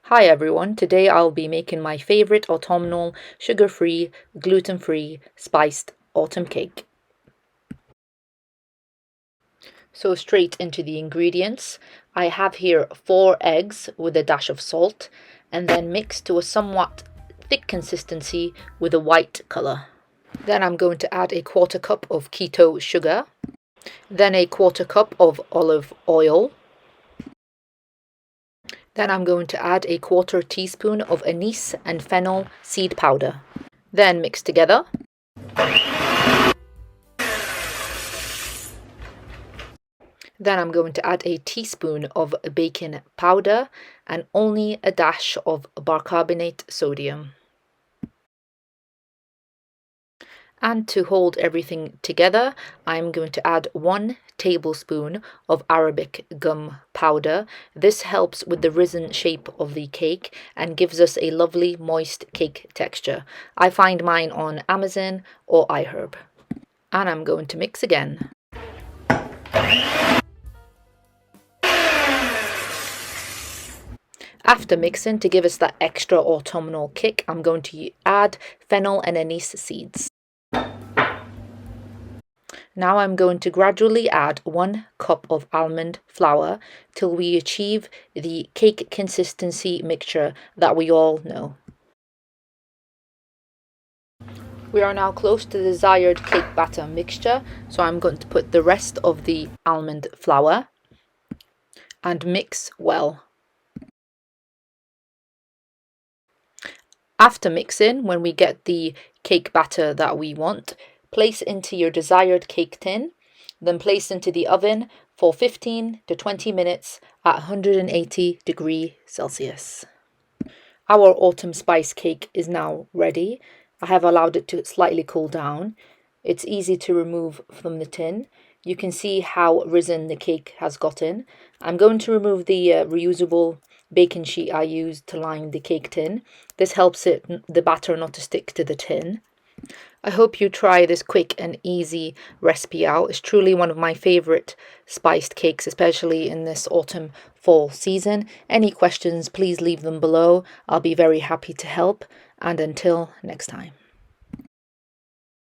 Hi everyone, today I'll be making my favorite autumnal, sugar-free, gluten-free, spiced autumn cake. So straight into the ingredients. I have here 4 eggs with a dash of salt and then mixed to a somewhat thick consistency with a white color. Then I'm going to add a 1/4 cup of keto sugar, then a 1/4 cup of olive oil. Then I'm going to add a 1/4 teaspoon of anise and fennel seed powder. Then mix together. Then I'm going to add a teaspoon of baking powder and only a dash of bicarbonate sodium. And to hold everything together, I'm going to add 1 tablespoon of Arabic gum powder. This helps with the risen shape of the cake and gives us a lovely moist cake texture. I find mine on Amazon or iHerb. And I'm going to mix again. After mixing, to give us that extra autumnal kick, I'm going to add fennel and anise seeds. Now I'm going to gradually add 1 cup of almond flour till we achieve the cake consistency mixture that we all know. We are now close to the desired cake batter mixture, so I'm going to put the rest of the almond flour and mix well. After mixing, when we get the cake batter that we want, place into your desired cake tin, then place into the oven for 15 to 20 minutes at 180 degrees Celsius. Our autumn spice cake is now ready. I have allowed it to slightly cool down. It's easy to remove from the tin. You can see how risen the cake has gotten. I'm going to remove the reusable baking sheet I used to line the cake tin. This helps the batter not to stick to the tin. I hope you try this quick and easy recipe out. It's truly one of my favorite spiced cakes, especially in this autumn fall season. Any questions, please leave them below. I'll be very happy to help. And until next time.